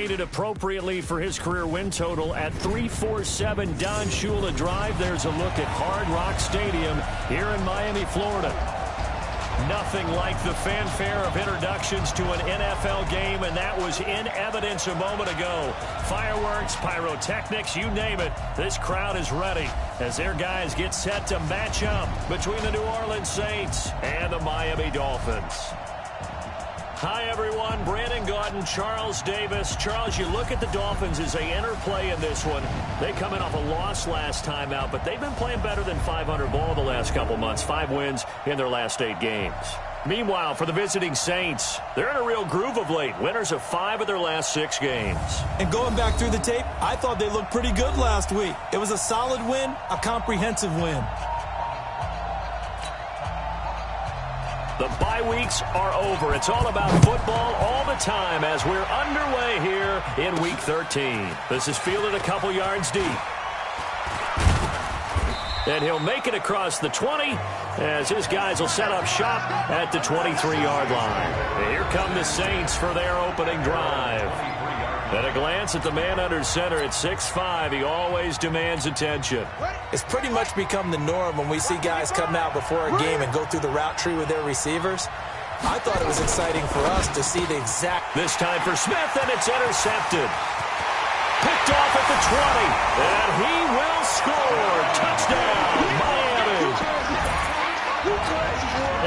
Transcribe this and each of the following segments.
seated appropriately for his career win total at 347. Don Shula Drive. There's a look at Hard Rock Stadium here in Miami, Florida. Nothing like the fanfare of introductions to an NFL game, and that was in evidence a moment ago. Fireworks, pyrotechnics, you name it. This crowd is ready as their guys get set to match up between the New Orleans Saints and the Miami Dolphins. Hi, everyone. Brandon Gaudin, Charles Davis. Charles, you look at the Dolphins as they interplay in this one. They come in off a loss last time out, but they've been playing better than 500 ball the last couple months. 5 wins in their last 8 games. Meanwhile, for the visiting Saints, they're in a real groove of late. Winners of 5 of their last 6 games. And going back through the tape, I thought they looked pretty good last week. It was a solid win, a comprehensive win. The bye weeks are over. It's all about football all the time as we're underway here in Week 13. This is fielded a couple yards deep. And he'll make it across the 20 as his guys will set up shop at the 23-yard line. And here come the Saints for their opening drive. At a glance at the man under center at 6'5", he always demands attention. It's pretty much become the norm when we see guys come out before a game and go through the route tree with their receivers. I thought it was exciting for us to see the exact... This time for Smith, and it's intercepted. Picked off at the 20, and he will score. Touchdown, Miami.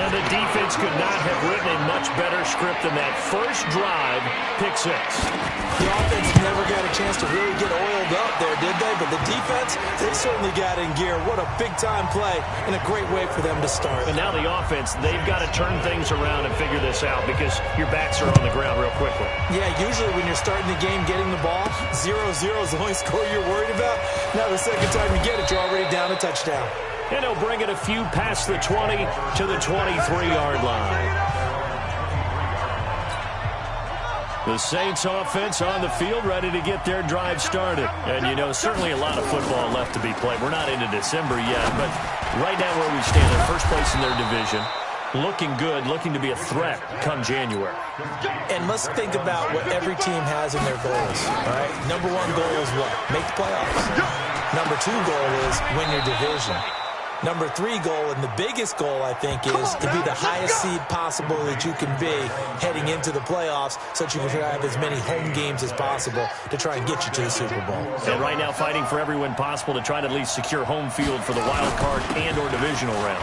And the defense could not have written a much better script than that first drive, pick 6. The offense never got a chance to really get oiled up there, did they? But the defense, they certainly got in gear. What a big-time play and a great way for them to start. And now the offense, they've got to turn things around and figure this out because your backs are on the ground real quickly. Yeah, usually when you're starting the game getting the ball, 0-0 is the only score you're worried about. Now the second time you get it, you're already down a touchdown. And he'll bring it a few past the 20 to the 23-yard line. The Saints offense on the field ready to get their drive started. And, you know, certainly a lot of football left to be played. We're not into December yet, but right now where we stand in first place in their division, looking good, looking to be a threat come January. And let's think about what every team has in their goals, all right? Number 1 goal is what? Make the playoffs. Number 2 goal is win your division. Number 3 goal, and the biggest goal, I think, is to be the highest seed possible that you can be heading into the playoffs so that you can have as many home games as possible to try and get you to the Super Bowl. And right now fighting for every win possible to try to at least secure home field for the wild card and or divisional round.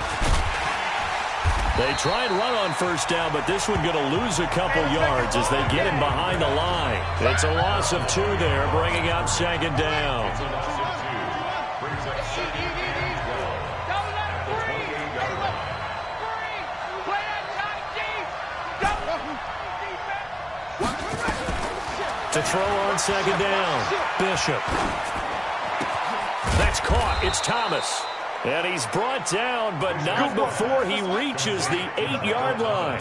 They try and run on first down, but this one going to lose a couple yards as they get him behind the line. It's a loss of 2 there, bringing up second down. To throw on second down, Bishop. That's caught. It's Thomas. And he's brought down, but not before he reaches the 8-yard line.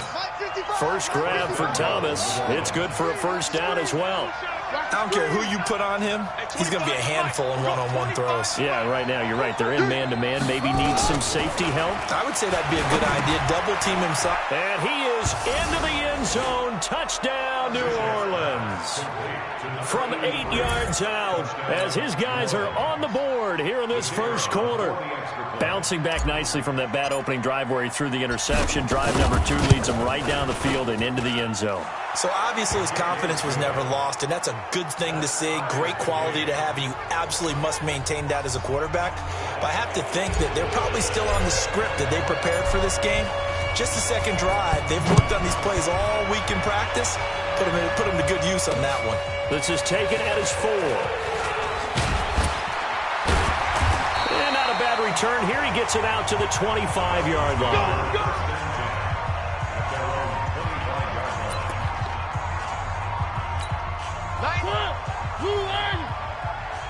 First grab for Thomas. It's good for a first down as well. I don't care who you put on him. He's going to be a handful in one-on-one throws. Yeah, right now, you're right. They're in man-to-man. Maybe needs some safety help. I would say that'd be a good idea. Double team himself. And he is into the end zone. Touchdown, New Orleans. From 8 yards out as his guys are on the board here in this first quarter. Bouncing back nicely from that bad opening drive where he threw the interception. Drive number 2 leads him right down the field and into the end zone. So obviously his confidence was never lost, and that's a good thing to see. Great quality to have, and you absolutely must maintain that as a quarterback. But I have to think that they're probably still on the script that they prepared for this game. Just the second drive, they've worked on these plays all week in practice. Put them to good use on that one. This is taken at his 4. And not a bad return here. He gets it out to the 25-yard line. Go.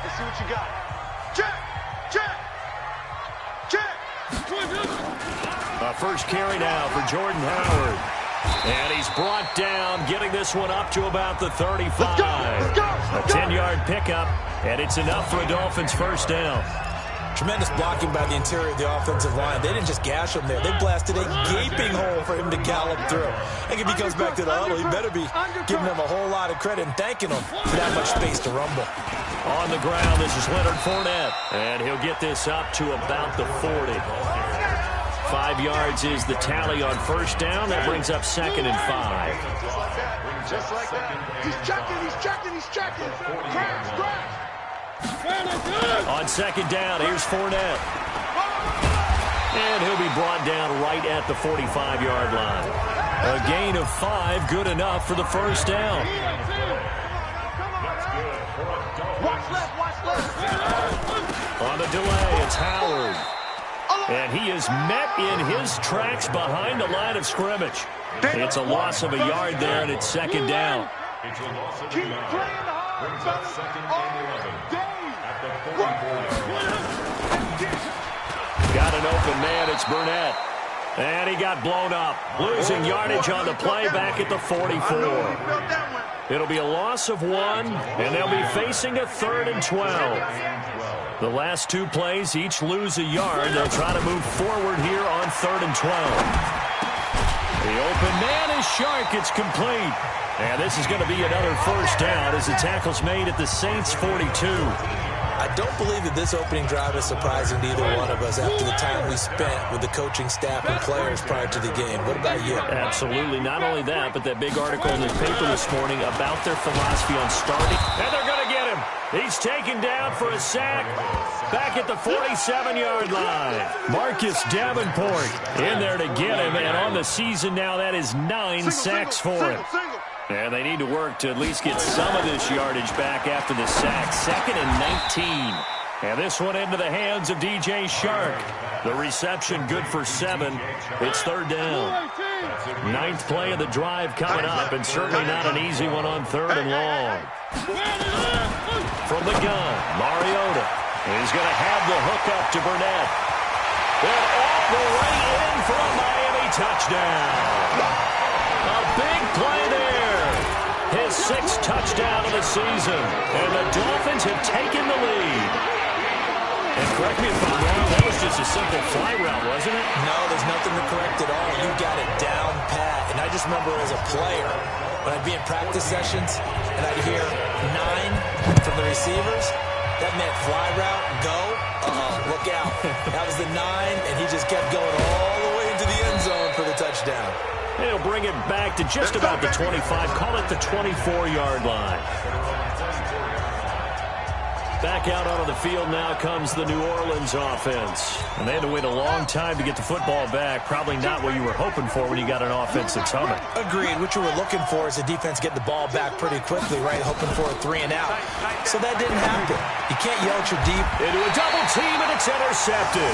Let's see what you got. Check. A first carry now for Jordan Howard. And he's brought down, getting this one up to about the 35. Let's go. A 10-yard pickup, and it's enough for a Dolphins first down. Tremendous blocking by the interior of the offensive line. They didn't just gash him there. They blasted a gaping hole for him to gallop through. I think if he comes back to the huddle, he better be giving them a whole lot of credit and thanking them for that much space to rumble. On the ground, this is Leonard Fournette. And he'll get this up to about the 40. 5 yards is the tally on first down. That brings up 2nd and 5. Just like that. He's checking. Crash. On 2nd down, here's Fournette. And he'll be brought down right at the 45-yard line. A gain of 5, good enough for the first down. Watch left. On the delay, it's Howard. And he is met in his tracks behind the line of scrimmage. It's a loss of a yard there, and it's 2nd down. Keep playing hard, fellas. Got an open man, it's Burnett. And he got blown up. Losing yardage on the play back at the 44. It'll be a loss of 1, and they'll be facing a 3rd and 12. The last 2 plays each lose a yard. They'll try to move forward here on 3rd and 12. The open man is Shark. It's complete. And this is going to be another first down as the tackle's made at the Saints' 42. I don't believe that this opening drive is surprising to either one of us after the time we spent with the coaching staff and players prior to the game. What about you? Absolutely. Not only that, but that big article in the paper this morning about their philosophy on starting. And they're going to get him. He's taken down for a sack back at the 47-yard line. Marcus Davenport in there to get him. And on the season now, that is 9 sacks for him. And they need to work to at least get some of this yardage back after the sack. 2nd and 19. And this one into the hands of DJ Shark. The reception good for 7. It's 3rd down. 9th play of the drive coming up, and certainly not an easy one on 3rd and long. From the gun, Mariota. He's going to have the hook up to Burnett. And all the way in for a Miami touchdown. A big play there. His 6th touchdown of the season. And the Dolphins have taken the lead. And correct me if I'm wrong, that was just a simple fly route, wasn't it? No, there's nothing to correct at all. You got it down pat. And I just remember as a player, when I'd be in practice sessions and I'd hear 9 from the receivers, that meant fly route, go, look out. That was the 9, and he just kept going all the way into the end zone for the touchdown. He'll bring it back to just about the 25. Call it the 24-yard line. Back out onto the field now comes the New Orleans offense. And they had to wait a long time to get the football back. Probably not what you were hoping for when you got an offense that's humming. Agreed. What you were looking for is the defense getting the ball back pretty quickly, right? Hoping for a 3 and out. So that didn't happen. You can't yell at your deep. Into a double team, and it's intercepted.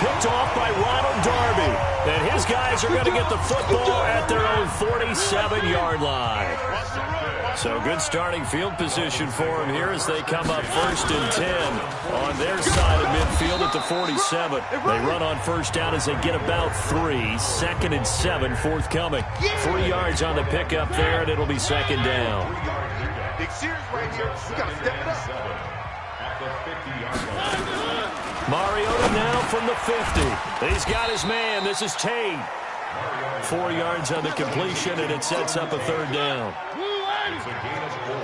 Picked off by Ronald Darby. And his guys are going to get the football at their own 47-yard line. So good starting field position for them here as they come up 1st and 10 on their side of midfield at the 47. They run on first down as they get about 3. 2nd and 7 forthcoming. 3 yards on the pickup there, and it'll be 2nd down. Big series right here. We got to step it up. Mariota now from the 50. He's got his man. This is Tate. 4 yards on the completion, and it sets up a 3rd down. It's a gain of 4.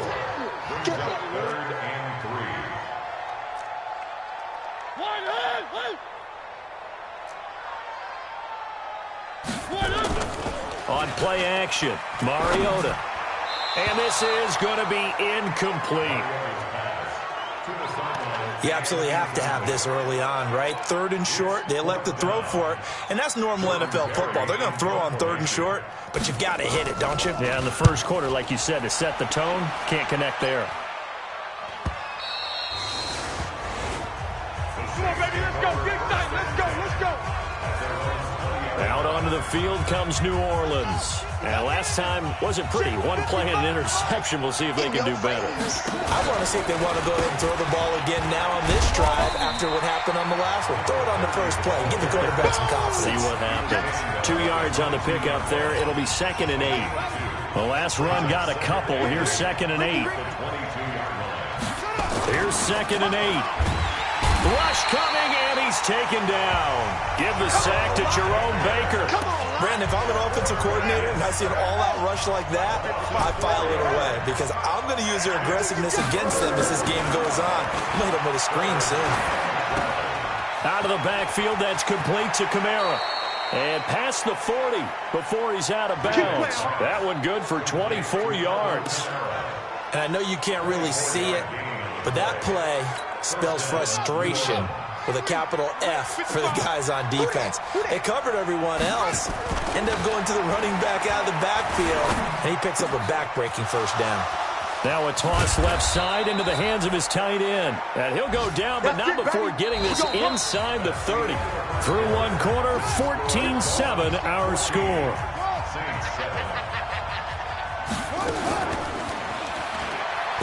3rd and 3. On play action, Mariota. And this is going to be incomplete. You absolutely have to have this early on, right? 3rd and short, they elect to throw for it, and that's normal NFL football. They're going to throw on 3rd and short, but you've got to hit it, don't you? Yeah, in the first quarter, like you said, to set the tone, can't connect there. Come on, baby, let's go. Get tight. Let's go. Out onto the field comes New Orleans. Now, last time wasn't pretty. 1 play and an interception. We'll see if they can do better. I want to see if they want to go ahead and throw the ball again now on this drive after what happened on the last one. Throw it on the first play. Give the quarterback some confidence. See what happens. 2 yards on the pickup there. It'll be 2nd and 8. The last run got a couple. Here's 2nd and 8. Here's 2nd and 8. Rush coming, and he's taken down. Give the sack to Jerome Baker. Brandon, if I'm an offensive coordinator and I see an all-out rush like that, I file it away because I'm going to use their aggressiveness against them as this game goes on. I'm going to hit them with a screen soon. Out of the backfield, that's complete to Kamara. And past the 40 before he's out of bounds. That one good for 24 yards. And I know you can't really see it, but that play spells frustration with a capital F for the guys on defense. They covered everyone else, end up going to the running back out of the backfield, and he picks up a back-breaking first down. Now a toss left side into the hands of his tight end. And he'll go down, but not before getting this inside the 30. Through one quarter, 14-7 our score.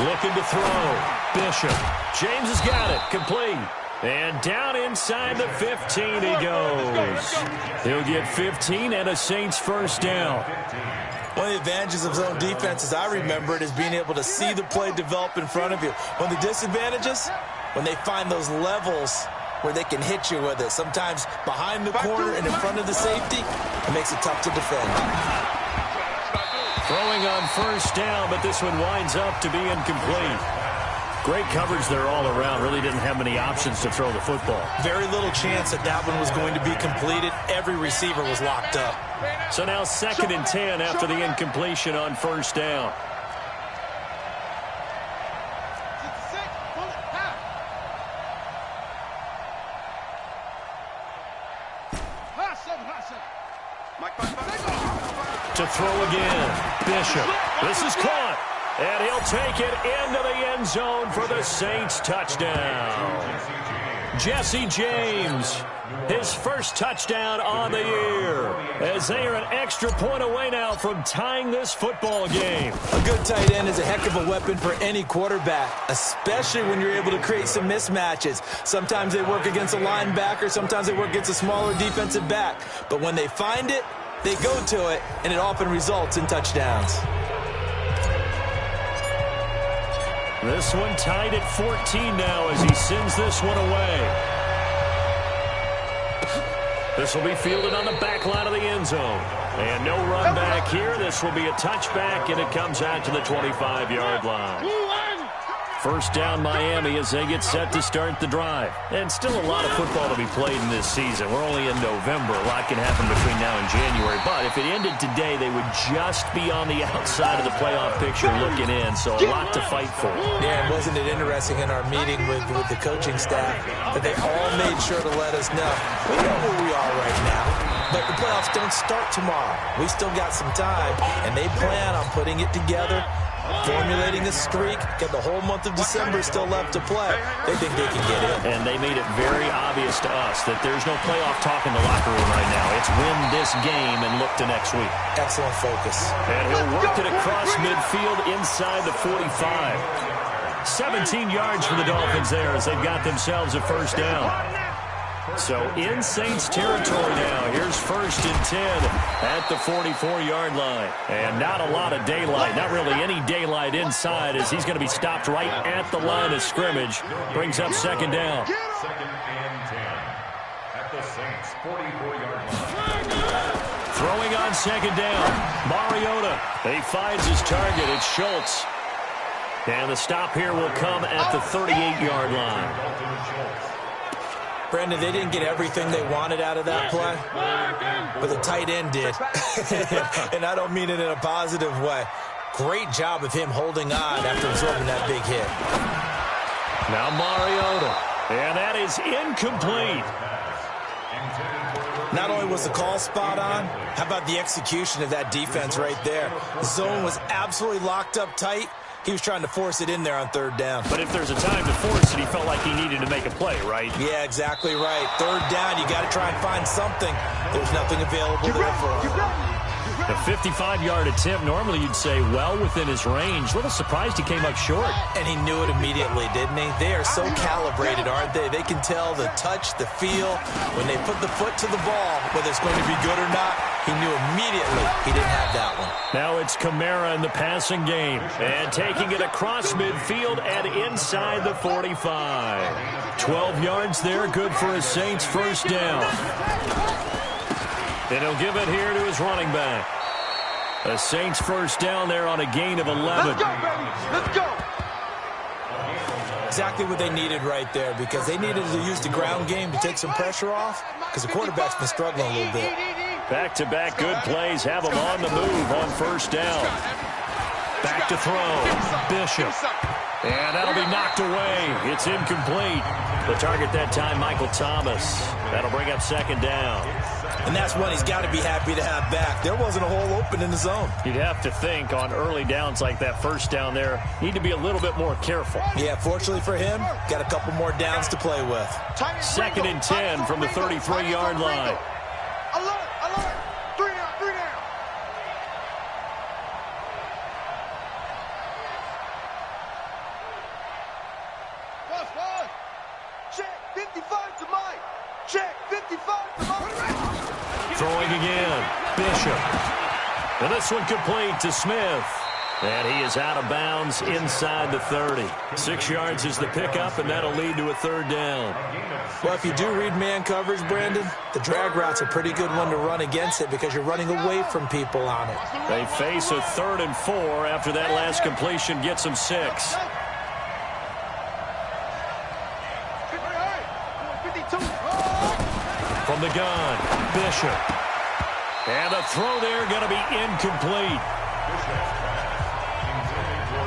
Looking to throw. Bishop. James has got it. Complete. And down inside the 15 he goes. He'll get 15 and a Saints first down. One of the advantages of zone defense, as I remember it, is being able to see the play develop in front of you. One of the disadvantages, when they find those levels where they can hit you with it, sometimes behind the corner and in front of the safety, it makes it tough to defend. Throwing on first down, but this one winds up to be incomplete. Great coverage there all around. Really didn't have many options to throw the football. Very little chance that that one was going to be completed. Every receiver was locked up. So now 2nd and 10 after the incompletion on first down. To throw again. Bishop. This is caught. And he'll take it into the end zone for the Saints touchdown. Jesse James, his first touchdown on the year, as they are an extra point away now from tying this football game. A good tight end is a heck of a weapon for any quarterback, especially when you're able to create some mismatches. Sometimes they work against a linebacker, sometimes they work against a smaller defensive back. But when they find it, they go to it, and it often results in touchdowns. This one tied at 14 now as he sends this one away. This will be fielded on the back line of the end zone. And no run back here. This will be a touchback, and it comes out to the 25-yard line. First down Miami as they get set to start the drive. And still a lot of football to be played in this season. We're only in November. A lot can happen between now and January. But if it ended today, they would just be on the outside of the playoff picture looking in. So a lot to fight for. Yeah, wasn't it interesting in our meeting with the coaching staff that they all made sure to let us know. We know where we are right now. But the playoffs don't start tomorrow. We still got some time. And they plan on putting it together, formulating a streak, got the whole month of December still left to play. They think they can get in. And they made it very obvious to us that there's no playoff talk in the locker room right now. It's win this game and look to next week. Excellent focus. And he'll work it across midfield inside the 45. 17 yards for the Dolphins there as they've got themselves a first down. So in Saints territory now. Here's 1st and 10 at the 44-yard line. And not a lot of daylight, not really any daylight inside as he's going to be stopped right at the line of scrimmage. Brings up 2nd down. 2nd and 10 at the Saints 44-yard line. Throwing on 2nd down. Mariota. He finds his target. It's Schultz. And the stop here will come at the 38-yard line. Brandon, they didn't get everything they wanted out of that play, but the tight end did. And I don't mean it in a positive way. Great job of him holding on after absorbing that big hit. Now Mariota. And that is incomplete. Not only was the call spot on, how about the execution of that defense right there? The zone was absolutely locked up tight. He was trying to force it in there on 3rd down. But if there's a time to force it, he felt like he needed to make a play, right? Yeah, exactly right. 3rd down, you got to try and find something. There's nothing available there for him. The 55-yard attempt, normally you'd say well within his range. A little surprised he came up short. And he knew it immediately, didn't he? They are so calibrated, aren't they? They can tell the touch, the feel. When they put the foot to the ball, whether it's going to be good or not, He knew immediately he didn't have that one. Now it's Kamara in the passing game. And taking it across midfield and inside the 45. 12 yards there, good for a Saints first down. And he'll give it here to his running back. A Saints first down there on a gain of 11. Let's go, baby. Let's go. Exactly what they needed right there, because they needed to use the ground game to take some pressure off, because the quarterback's been struggling a little bit. Back-to-back good plays have him on the move on first down. Back to throw. Bishop. And that'll be knocked away. It's incomplete. The target that time, Michael Thomas. That'll bring up second down. And that's one he's got to be happy to have back. There wasn't a hole open in the zone. You'd have to think on early downs like that first down there, need to be a little bit more careful. Yeah, fortunately for him, got a couple more downs to play with. Second and 10 from the 33-yard line. Alert, alert. 3 down, 3 down. Check 55 to Mike. Check 55 to Mike. Throwing again. Bishop. And this one complete to Smith. And he is out of bounds inside the 30. 6 yards is the pickup, and that'll lead to a third down. Well, if you do read man coverage, Brandon, the drag route's a pretty good one to run against it because you're running away from people on it. They face a 3rd and 4 after that last completion gets them 6. From the gun, Bishop. And the throw there going to be incomplete.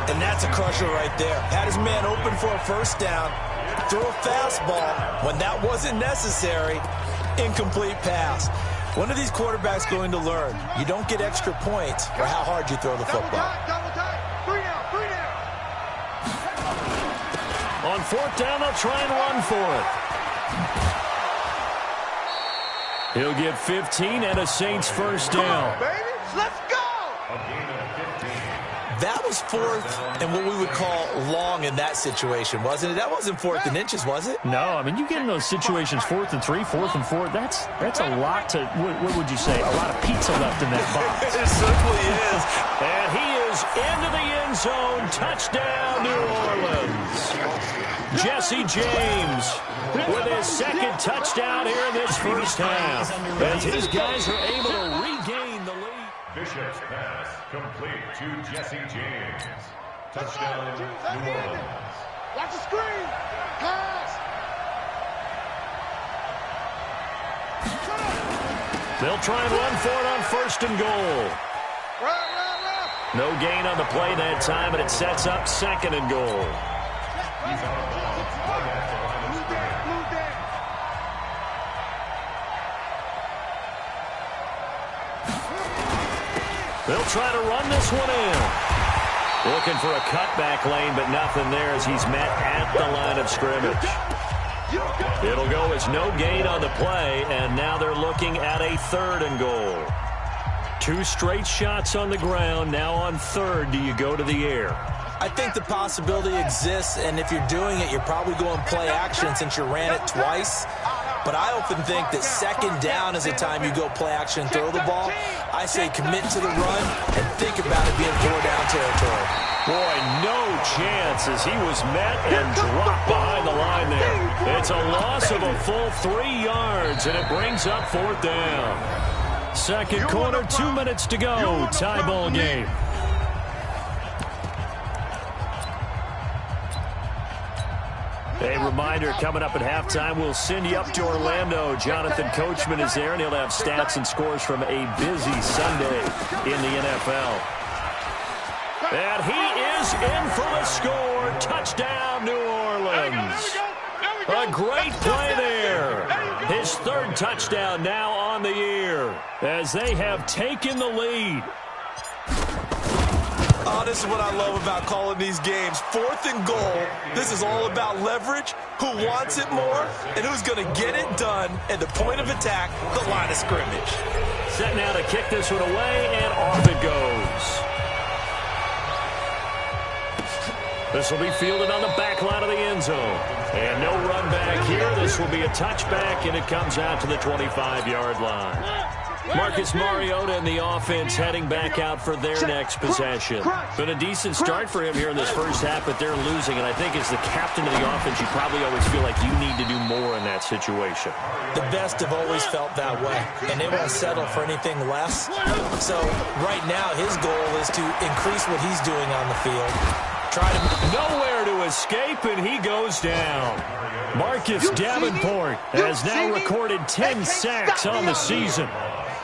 And that's a crusher right there. Had his man open for a first down, threw a fastball when that wasn't necessary, incomplete pass. When are these quarterbacks going to learn? You don't get extra points for how hard you throw the football. Double time. 3 down, 3 down. On 4th down, they'll try and run for it. He'll get 15 and a Saints first down. Come on, baby. Let's go. That was 4th and what we would call long in that situation, wasn't it? That wasn't 4th and inches, was it? No, I mean, you get in those situations 4th and 3, 4th and 4. That's a lot to, what would you say, a lot of pizza left in that box. It certainly is. And he is into the end zone. Touchdown, New Orleans. Jesse James with his second touchdown here in this first half. As his guys are able to regain the lead. Bishop's pass complete to Jesse James. Touchdown, New Orleans. Watch the screen. Pass. They'll try and run for it on 1st and goal. Right. No gain on the play that time, and it sets up 2nd and goal. He's out of bounds right at the line of scrimmage. Move down. They'll try to run this one in. Looking for a cutback lane, but nothing there as he's met at the line of scrimmage. It'll go as no gain on the play, and now they're looking at a 3rd and goal. 2 straight shots on the ground. Now on 3rd, do you go to the air? I think the possibility exists, and if you're doing it, you're probably going play action since you ran it twice. But I often think that 2nd down is the time you go play action and throw the ball. I say commit to the run and think about it being 4-down territory. Boy, no chance as he was met and dropped behind the line there. It's a loss of a full 3 yards, and it brings up 4th down. Second quarter, 2 minutes to go. Tie ball game. A reminder, coming up at halftime, we'll send you up to Orlando. Jonathan Coachman is there, and he'll have stats and scores from a busy Sunday in the NFL. And he is in for the score. Touchdown, New Orleans. A great play there. His 3rd touchdown now on the year as they have taken the lead. Oh, this is what I love about calling these games. 4th and goal. This is all about leverage, who wants it more, and who's going to get it done at the point of attack, the line of scrimmage. Set now to kick this one away, and off it goes. This will be fielded on the back line of the end zone. And no run back here. This will be a touchback, and it comes out to the 25-yard line. Marcus Mariota and the offense heading back out for their next possession. Been a decent start for him here in this first half, but they're losing. And I think as the captain of the offense, you probably always feel like you need to do more in that situation. The best have always felt that way, and they won't settle for anything less. So right now his goal is to increase what he's doing on the field. Try to nowhere to escape, and he goes down. Marcus Davenport has now recorded 10 sacks on the season.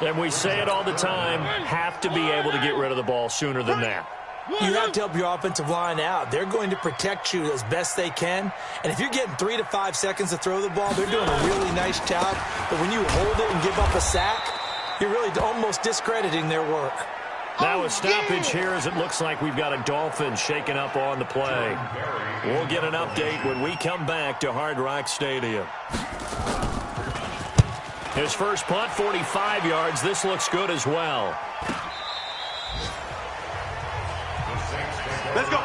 And we say it all the time, have to be able to get rid of the ball sooner than that. You have to help your offensive line out. They're going to protect you as best they can. And if you're getting 3 to 5 seconds to throw the ball, they're doing a really nice job. But when you hold it and give up a sack, you're really almost discrediting their work. Now a stoppage here as it looks like we've got a Dolphins shaking up on the play. We'll get an update when we come back to Hard Rock Stadium. His first punt, 45 yards. This looks good as well. Let's go.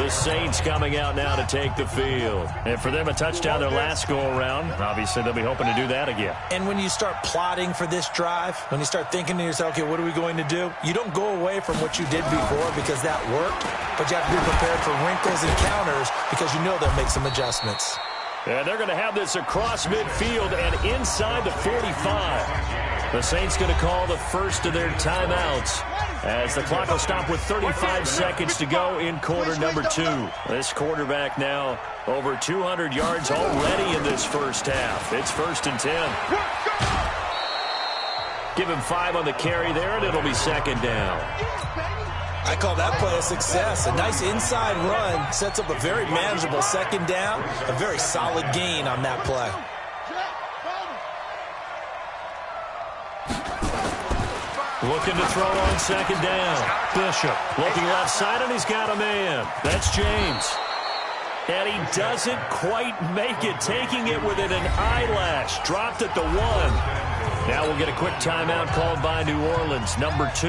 The Saints coming out now to take the field. And for them, a touchdown their last go-around. Obviously, they'll be hoping to do that again. And when you start plotting for this drive, when you start thinking to yourself, okay, what are we going to do? You don't go away from what you did before because that worked, but you have to be prepared for wrinkles and counters because you know they'll make some adjustments. And they're going to have this across midfield and inside the 45. The Saints going to call the first of their timeouts as the clock will stop with 35 seconds to go in quarter number 2. This quarterback now over 200 yards already in this first half. It's 1st and 10. Give him 5 on the carry there, and it'll be 2nd down. I call that play a success. A nice inside run sets up a very manageable 2nd down. A very solid gain on that play. Looking to throw on 2nd down. Bishop looking left side, and he's got a man. That's James. And he doesn't quite make it, taking it within an eyelash. Dropped at the 1. Now we'll get a quick timeout called by New Orleans, number 2.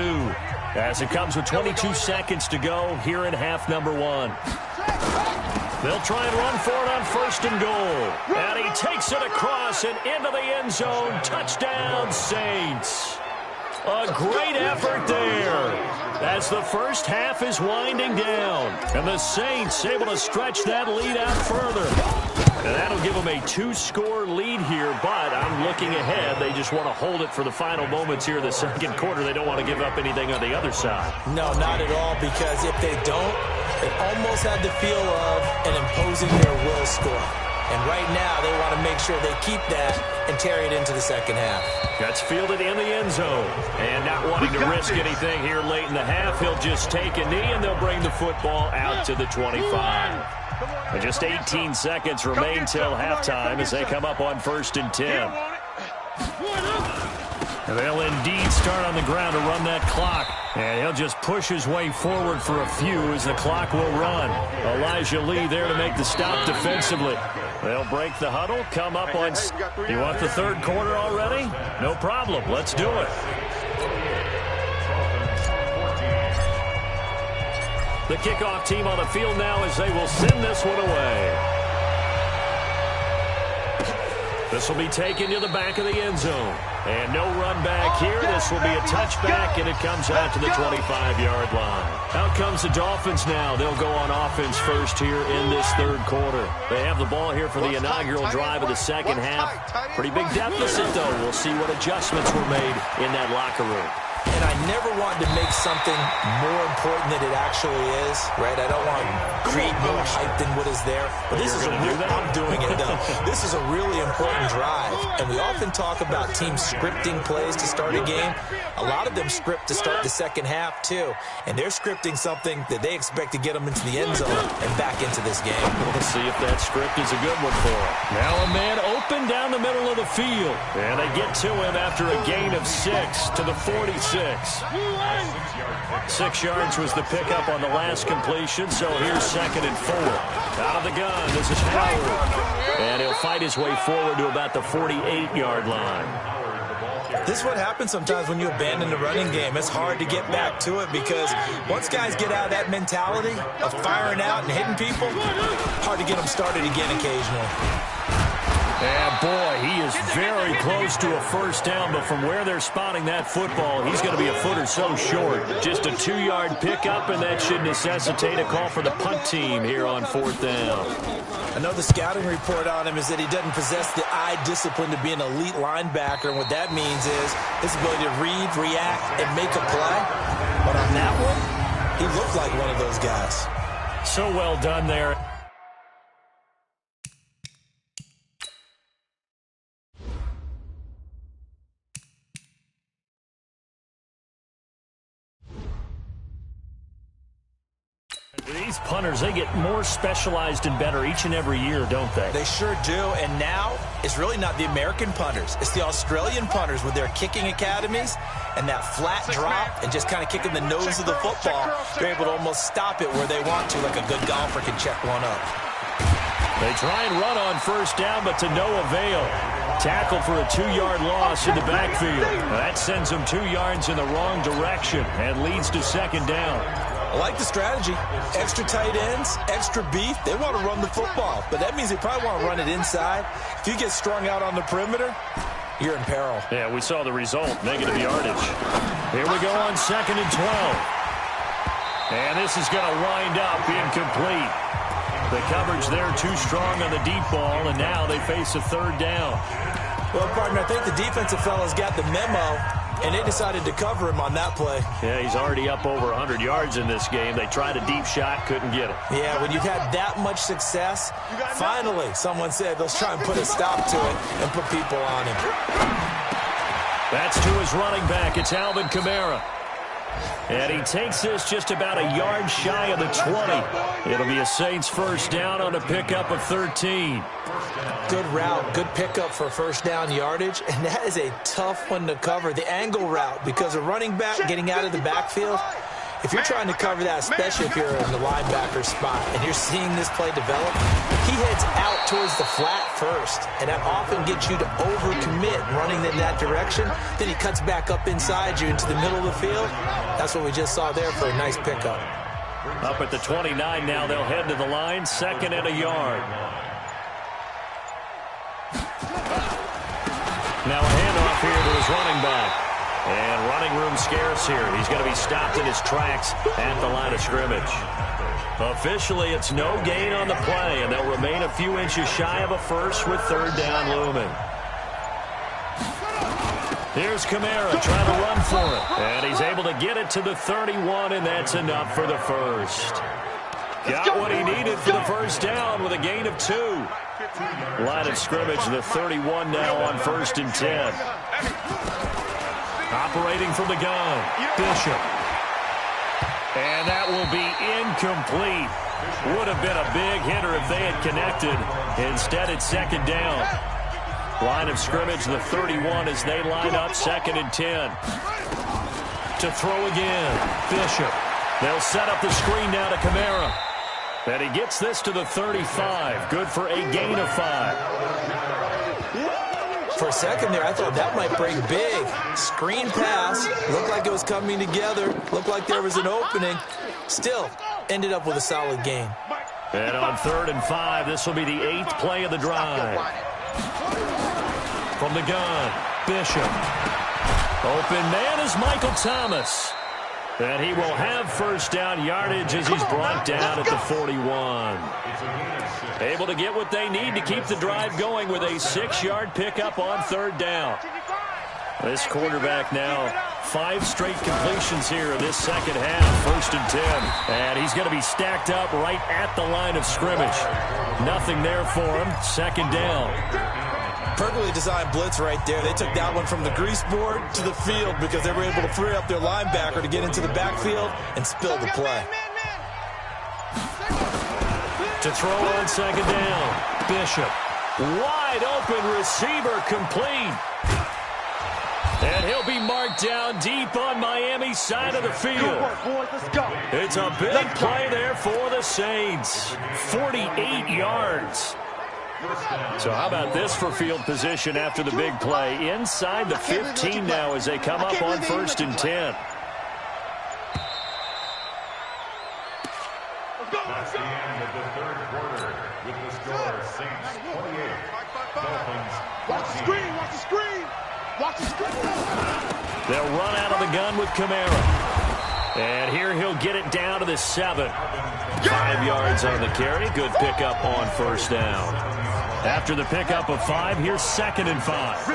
As it comes with 22 seconds to go here in half number 1. They'll try and run for it on 1st and goal. And he takes it across and into the end zone. Touchdown, Saints. A great effort there as the first half is winding down. And the Saints able to stretch that lead out further. And that'll give them a 2-score lead here, but I'm looking ahead. They just want to hold it for the final moments here in the 2nd quarter. They don't want to give up anything on the other side. No, not at all, because if they don't, it almost had the feel of an imposing their will score. And right now, they want to make sure they keep that and carry it into the 2nd half. That's fielded in the end zone. And not wanting to risk anything here late in the half, he'll just take a knee, and they'll bring the football out to the 25. And just 18 seconds remain till halftime as they come up on 1st and 10. And they'll indeed start on the ground to run that clock. And he'll just push his way forward for a few as the clock will run. Elijah Lee there to make the stop defensively. They'll break the huddle, come up on... You want the 3rd quarter already? No problem. Let's do it. The kickoff team on the field now as they will send this one away. This will be taken to the back of the end zone. And no run back here. This will be a touchback, and it comes out to the 25-yard line. Out comes the Dolphins now. They'll go on offense first here in this 3rd quarter. They have the ball here for the inaugural drive of the 2nd half. Pretty big deficit, though. We'll see what adjustments were made in that locker room. And I never want to make something more important than it actually is, right? I don't want to create more hype than what is there. But this is I'm doing it, though. This is a really important drive. And we often talk about teams scripting plays to start a game. A lot of them script to start the 2nd half, too. And they're scripting something that they expect to get them into the end zone and back into this game. We'll see if that script is a good one for them. Now a man open down the middle of the field. And they get to him after a gain of 6 to the 46. 6 yards was the pickup on the last completion, so here's 2nd and 4. Out of the gun, this is Howard. And he'll fight his way forward to about the 48-yard line. This is what happens sometimes when you abandon the running game. It's hard to get back to it because once guys get out of that mentality of firing out and hitting people, hard to get them started again occasionally. And boy, he is very close to a first down, but from where they're spotting that football, he's going to be a foot or so short. Just a 2-yard pickup, and that should necessitate a call for the punt team here on 4th down. I know the scouting report on him is that he doesn't possess the eye discipline to be an elite linebacker, and what that means is his ability to read, react, and make a play. But on that one, he looked like one of those guys. So well done there. These punters, they get more specialized and better each and every year, don't they? They sure do, and now it's really not the American punters. It's the Australian punters with their kicking academies and that flat drop and just kind of kicking the nose of the football. They're able to almost stop it where they want to, like a good golfer can check one up. They try and run on first down, but to no avail. Tackle for a 2-yard loss in the backfield. That sends them 2 yards in the wrong direction and leads to 2nd down. I like the strategy. Extra tight ends, extra beef. They want to run the football, but that means they probably want to run it inside. If you get strung out on the perimeter, you're in peril. Yeah, we saw the result, negative yardage. Here we go on 2nd and 12. And this is going to wind up incomplete. The coverage there too strong on the deep ball, and now they face a 3rd down. Well, partner, I think the defensive fellas got the memo, and they decided to cover him on that play. Yeah, he's already up over 100 yards in this game. They tried a deep shot, couldn't get it. Yeah, when you've had that much success, finally, someone said, let's try and put a stop to it and put people on him. That's to his running back. It's Alvin Kamara. And he takes this just about a yard shy of the 20. It'll be a Saints first down on a pickup of 13. Good route, good pickup for first down yardage, and that is a tough one to cover, the angle route, because a running back getting out of the backfield, if you're trying to cover that, especially if you're in the linebacker spot and you're seeing this play develop, he heads out towards the flat first, and that often gets you to overcommit running in that direction. Then he cuts back up inside you into the middle of the field. That's what we just saw there for a nice pickup. Up at the 29 now, they'll head to the line, 2nd and a yard. Now a handoff here to his running back. And running room scarce here. He's going to be stopped in his tracks at the line of scrimmage. Officially, it's no gain on the play, and they'll remain a few inches shy of a first with 3rd down looming. Here's Kamara trying to run for it. And he's able to get it to the 31, and that's enough for the first. Got what he needed for the first down with a gain of 2. Line of scrimmage, the 31 now on 1st and 10. Operating from the gun, Bishop. And that will be incomplete. Would have been a big hitter if they had connected. Instead, it's 2nd down. Line of scrimmage, the 31 as they line up 2nd and 10. To throw again, Bishop. They'll set up the screen now to Kamara. And he gets this to the 35. Good for a gain of 5. For a second there, I thought that might break big. Screen pass. Looked like it was coming together. Looked like there was an opening. Still, ended up with a solid gain. And on 3rd and 5, this will be the 8th play of the drive. From the gun, Bishop. Open man is Michael Thomas. And he will have first down yardage as he's brought down at the 41. Able to get what they need to keep the drive going with a 6-yard pickup on 3rd down. This quarterback now, 5 straight completions here in this second half, 1st and 10. And he's going to be stacked up right at the line of scrimmage. Nothing there for him, 2nd down. Perfectly designed blitz right there. They took that one from the grease board to the field because they were able to free up their linebacker to get into the backfield and spill the play. To throw on 2nd down, Bishop. Wide open receiver complete. And he'll be marked down deep on Miami's side of the field. It's a big play there for the Saints. 48 yards. So how about this for field position after the big play? Inside the 15 now as they come up on 1st and 10. That's the end of the third quarter with the score Saints 28, Dolphins 14. Watch the screen, watch the screen, watch the screen. They'll run out of the gun with Kamara. And here he'll get it down to the 7. 5 yards on the carry. Good pickup on first down. After the pickup of 5, here's 2nd and 5.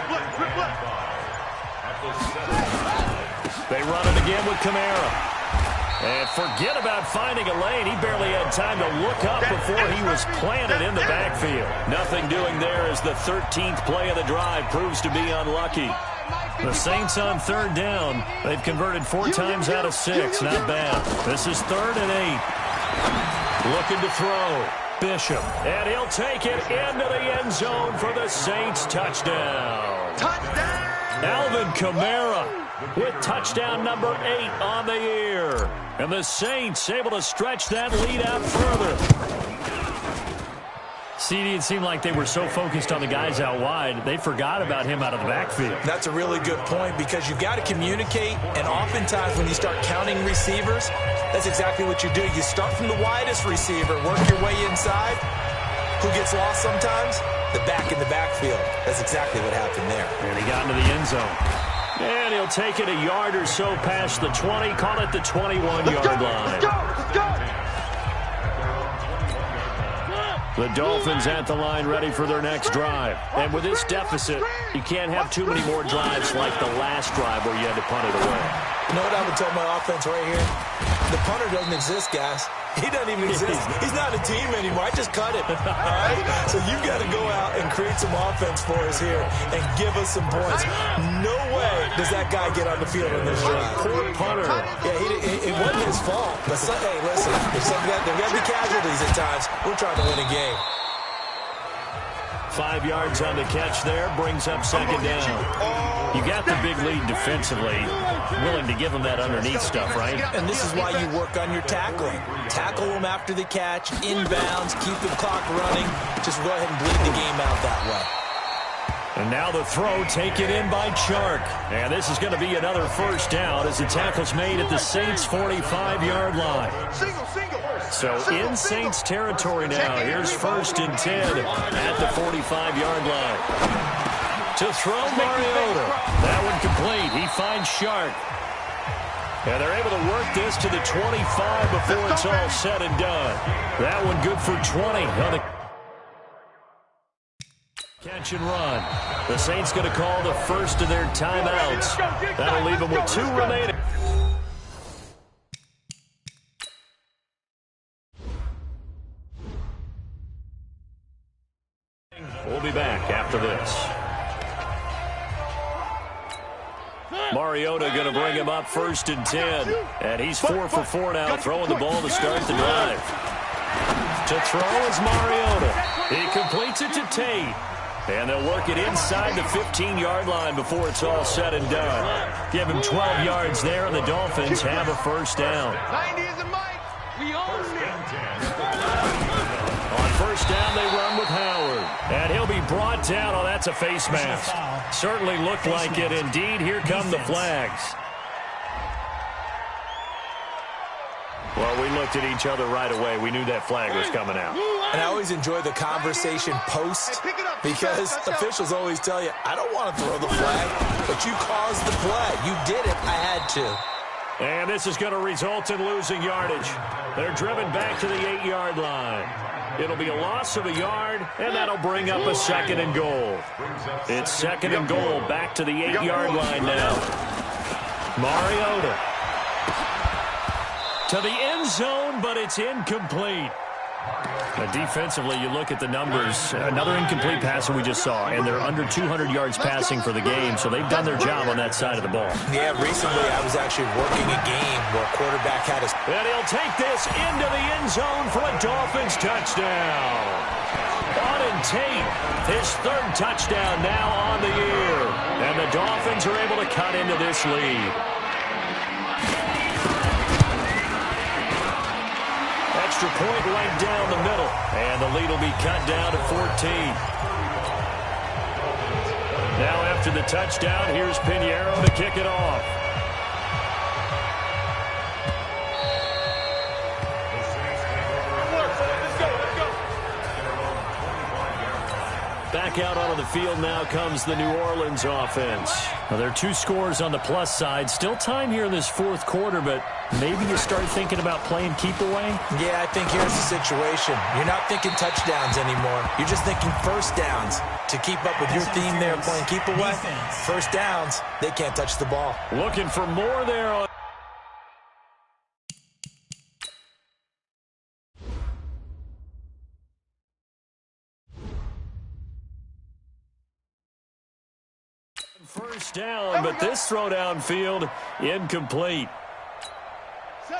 They run it again with Kamara. And forget about finding a lane. He barely had time to look up before he was planted in the backfield. Nothing doing there as the 13th play of the drive proves to be unlucky. The Saints on 3rd down. They've converted 4 times out of 6. Not bad. This is 3rd and 8. Looking to throw. Bishop. And he'll take it into the end zone for the Saints touchdown. Touchdown! Alvin Kamara with touchdown number 8 on the year. And the Saints able to stretch that lead out further. CD, it seemed like they were so focused on the guys out wide, they forgot about him out of the backfield. That's a really good point because you've got to communicate, and oftentimes when you start counting receivers, that's exactly what you do. You start from the widest receiver, work your way inside. Who gets lost sometimes? The back in the backfield. That's exactly what happened there. And he got into the end zone. And he'll take it a yard or so past the 20, call it the 21-yard line. Let's go! The Dolphins at the line ready for their next drive. And with this deficit, you can't have too many more drives like the last drive where you had to punt it away. You know what I would tell my offense right here? The punter doesn't exist, guys. He doesn't even exist. He's not a team anymore. I just cut him. All right? So you've got to go out and create some offense for us here and give us some points. No way does that guy get on the field in this drive. Poor punter. Yeah, it wasn't his fault. But hey, listen, there got to be casualties at times. We're trying to win a game. 5 yards on the catch there, brings up 2nd down. You got the big lead defensively. Willing to give them that underneath stuff, right? And this is why you work on your tackling. Tackle them after the catch, inbounds, keep the clock running. Just go ahead and bleed the game out that way. And now the throw taken in by Chark. And this is going to be another first down as the tackle's made at the Saints' 45-yard line. So in Saints territory now. Here's 1st and 10 at the 45-yard line. To throw Mariota. That one complete. He finds Shark. And they're able to work this to the 25 before it's all said and done. That one good for 20 on the catch and run. The Saints going to call the first of their timeouts. That'll leave them with 2 remaining. We'll be back after this. Mariota going to bring him up 1st and 10. And he's 4 for 4 now, throwing the ball to start the drive. To throw is Mariota. He completes it to Tate. And they'll work it inside the 15-yard line before it's all said and done. Give him 12 yards there, and the Dolphins have a first down. 90 is a mic. We own it. On first down, they run with Howard. And he'll be brought down. Oh, that's a face mask. Certainly looked like it. Indeed, here come the flags. Well, we looked at each other right away. We knew that flag was coming out. And I always enjoy the conversation post because officials always tell you, I don't want to throw the flag, but you caused the play. You did it. I had to. And this is going to result in losing yardage. They're driven back to the 8-yard line. It'll be a loss of a yard, and that'll bring up a 2nd and goal. It's 2nd and goal back to the 8-yard line now. Mariota to the end zone, but it's incomplete. Defensively, you look at the numbers. Another incomplete passer we just saw, and they're under 200 yards passing for the game, so they've done their job on that side of the ball. Yeah, recently I was actually working a game where a quarterback had his... And he'll take this into the end zone for a Dolphins touchdown. Auden Tate, his 3rd touchdown now on the year. And the Dolphins are able to cut into this lead. Extra point right down the middle. And the lead will be cut down to 14. Now after the touchdown, here's Pinheiro to kick it off. Back out onto the field now comes the New Orleans offense. Well, there are 2 scores on the plus side. Still time here in this fourth quarter, but maybe you start thinking about playing keep away? Yeah, I think here's the situation. You're not thinking touchdowns anymore. You're just thinking first downs. To keep up with your theme there, playing keep away, first downs, they can't touch the ball. Looking for more there on first down, but this throw downfield incomplete.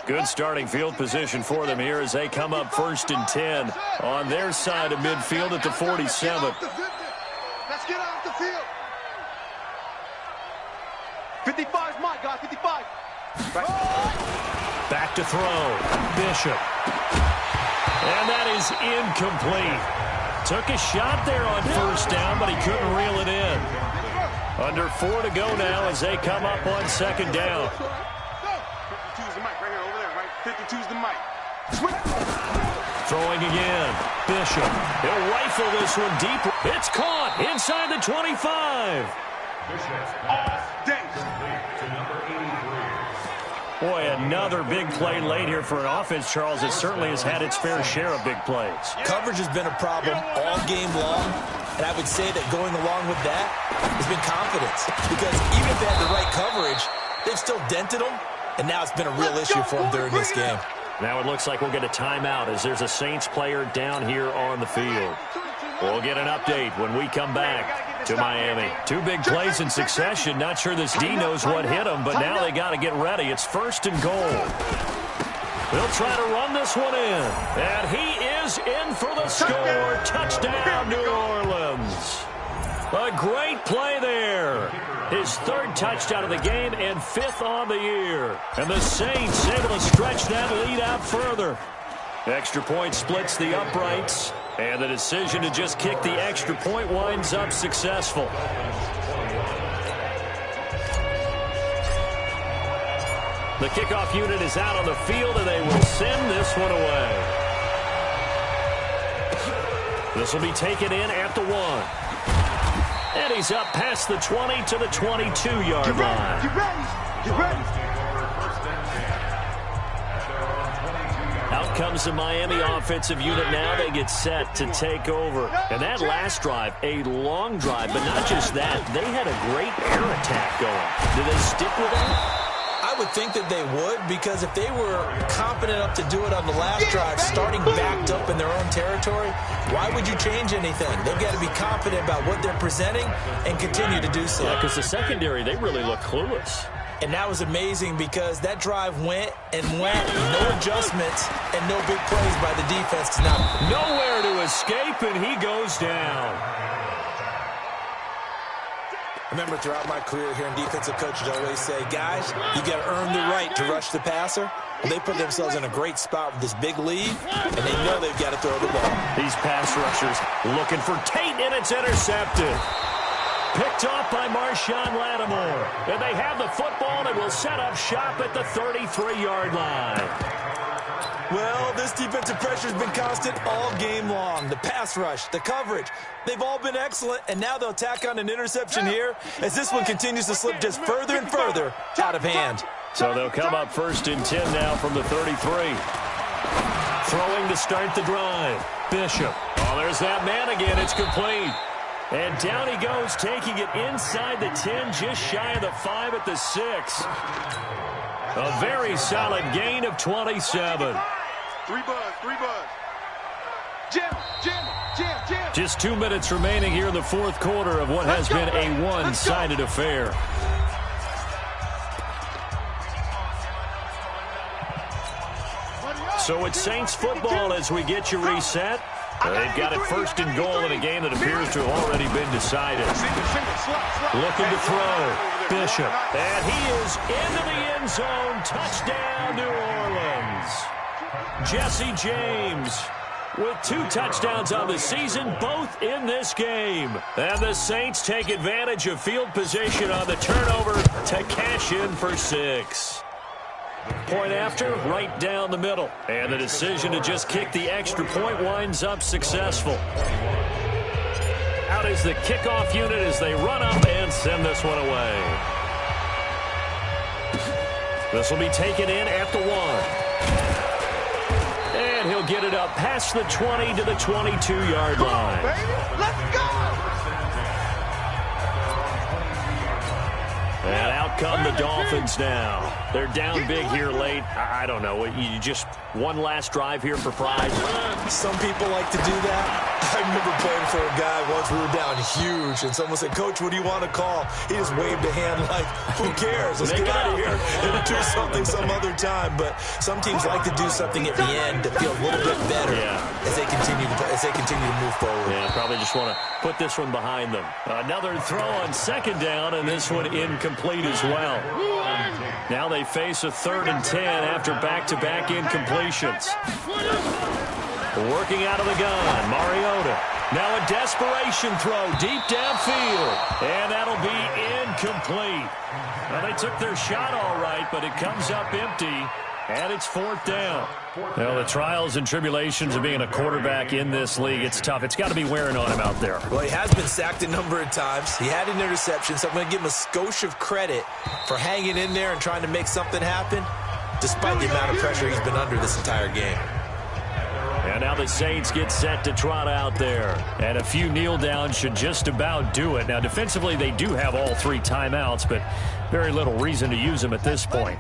Good starting field position for them here as they come up 1st and 10 on their side of midfield at the 47. Let's get off the field. 55 is mine, guys. 55. Back to throw. Bishop. And that is incomplete. Took a shot there on first down, but he couldn't reel it in. Under 4 to go now as they come up on 2nd down. 52's the mic right here, over there, right? 52's the mic. Throwing again. Bishop. He'll rifle this one deep. It's caught inside the 25. Bishop's pass complete to number 83. Boy, another big play late here for an offense, Charles, that certainly has had its fair share of big plays. Coverage has been a problem all game long, and I would say that going along with that has been confidence. Because even if they had the right coverage, they've still dented them, and now it's been a real issue for them during this game. Now it looks like we'll get a timeout as there's a Saints player down here on the field. We'll get an update when we come back to Miami. 2 big plays in succession. Not sure this D knows what hit him, but now they got to get ready. It's 1st and goal. They'll try to run this one in. And he is in for the score. Touchdown, New Orleans. A great play there. His 3rd touchdown of the game and 5th on the year. And the Saints able to stretch that lead out further. Extra point splits the uprights. And the decision to just kick the extra point winds up successful. The kickoff unit is out on the field, and they will send this one away. This will be taken in at the 1. And he's up past the 20 to the 22-yard line. Get ready. Get ready. Out comes the Miami offensive unit now. They get set to take over. And that last drive, a long drive, but not just that. They had a great air attack going. Do they stick with that? I would think that they would, because if they were confident enough to do it on the last drive, starting backed up in their own territory, why would you change anything? They've got to be confident about what they're presenting and continue to do so. Yeah, because the secondary, they really look clueless. And that was amazing because that drive went and went, no adjustments and no big plays by the defense. Now nowhere to escape, and he goes down. I remember throughout my career hearing defensive coaches always say, guys, you got to earn the right to rush the passer. Well, they put themselves in a great spot with this big lead, and they know they've got to throw the ball. These pass rushers looking for Tate, and it's intercepted. Picked off by Marshawn Lattimore. And they have the football and will set up shop at the 33-yard line. Well, this defensive pressure has been constant all game long. The pass rush, the coverage, they've all been excellent, and now they'll tack on an interception here as this one continues to slip just further and further out of hand. So they'll come up 1st and 10 now from the 33. Throwing to start the drive. Bishop. Oh, there's that man again. It's complete. And down he goes, taking it inside the 10, just shy of the 5 at the 6. A very solid gain of 27. 3 buzz. Jam. Just 2 minutes remaining here in the fourth quarter of what has been a one-sided affair. So it's Saints football as we get you reset. They've got it 1st and goal in a game that appears to have already been decided. Looking to throw. Bishop. And he is into the end zone. Touchdown, New Orleans. Jesse James with 2 touchdowns on the season, both in this game. And the Saints take advantage of field position on the turnover to cash in for 6. Point after, right down the middle. And the decision to just kick the extra point winds up successful. out is the kickoff unit as they run up and send this one away. This will be taken in at the 1. And he'll get it up past the 20 to the 22-yard line. Let's go! And out come the Dolphins now. They're down big here late. I don't know. You just one last drive here for pride. Some people like to do that. I remember playing for a guy once. We were down huge, and someone said, "Coach, what do you want to call?" He just waved a hand like, "Who cares? Let's get out of here and do something some other time." But some teams like to do something at the end to feel a little bit better as they continue to move forward. Yeah, probably just want to put this one behind them. Another throw on second down, and this one incomplete as well. Now they face a 3rd and 10 after back-to-back incompletions. Working out of the gun, Mariota. Now a desperation throw deep downfield, and that'll be incomplete. Well, they took their shot all right, but it comes up empty, and it's 4th down. Well, the trials and tribulations of being a quarterback in this league, it's tough. It's got to be wearing on him out there. Well, he has been sacked a number of times. He had an interception, so I'm going to give him a skosh of credit for hanging in there and trying to make something happen, despite the amount of pressure he's been under this entire game. And now the Saints get set to trot out there. And a few kneel downs should just about do it. Now, defensively, they do have all 3 timeouts, but very little reason to use them at this point.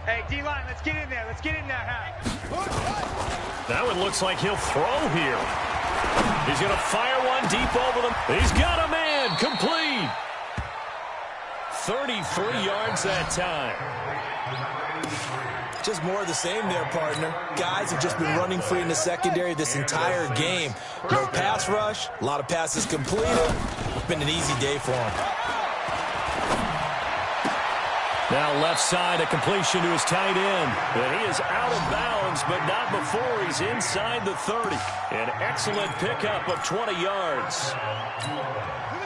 Hey, D-line, let's get in there. Let's get in there, That one looks like he'll throw here. He's going to fire one deep over them. He's got a man. Complete. 33 yards that time. Just more of the same there, partner. Guys have just been running free in the secondary this entire game. No pass rush, a lot of passes completed. It's been an easy day for him. Now left side, a completion to his tight end. And he is out of bounds, but not before he's inside the 30. An excellent pickup of 20 yards.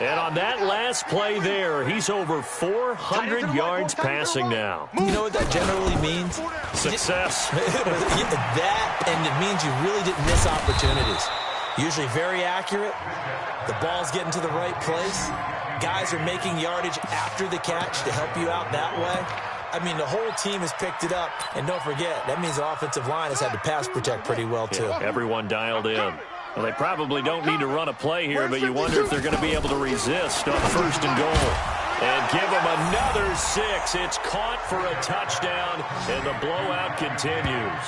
And on that last play there, he's over 400 yards passing now. You know what that generally means? Success. That, and it means you really didn't miss opportunities. Usually very accurate. The ball's getting to the right place. Guys are making yardage after the catch to help you out that way. I mean, the whole team has picked it up. And don't forget, that means the offensive line has had to pass protect pretty well, too. Yeah, everyone dialed in. Well, they probably don't need to run a play here, but you wonder if they're going to be able to resist on 1st and goal. And give them another 6. It's caught for a touchdown, and the blowout continues.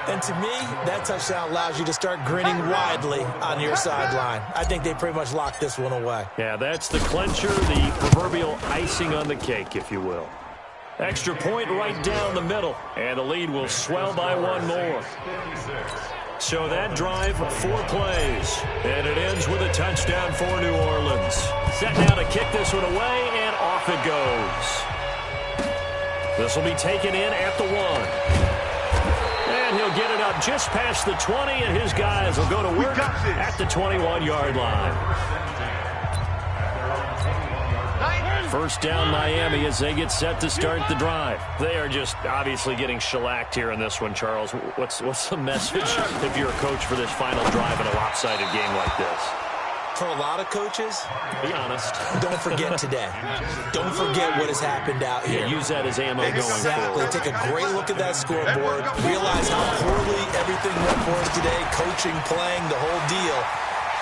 And to me, that touchdown allows you to start grinning widely on your sideline. I think they pretty much locked this one away. Yeah, that's the clincher, the proverbial icing on the cake, if you will. Extra point right down the middle, and the lead will swell by 1 more. So that drive, 4 plays, and it ends with a touchdown for New Orleans. Set now to kick this one away, and off it goes. This will be taken in at the 1. And he'll get it up just past the 20, and his guys will go to work at the 21-yard line. 1st down Miami as they get set to start the drive. They are just obviously getting shellacked here in this one, Charles. What's the message if you're a coach for this final drive in a lopsided game like this? For a lot of coaches, be honest. Don't forget today. Don't forget what has happened out here. Yeah, use that as ammo going Exactly. forward. Take a great look at that scoreboard. Realize how poorly everything went for us today. Coaching, playing, the whole deal.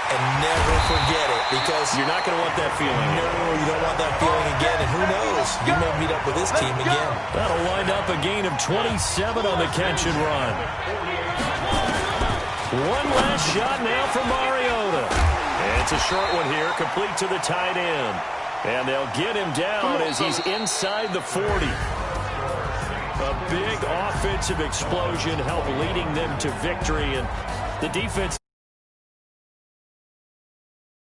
And never forget it, because you're not going to want that feeling. No, you don't want that feeling again. And who knows? You may meet up with this team again. That'll wind up a gain of 27 on the catch and run. One last shot now from Mariota. And it's a short one here, complete to the tight end. And they'll get him down as he's inside the 40. A big offensive explosion helped leading them to victory, and the defense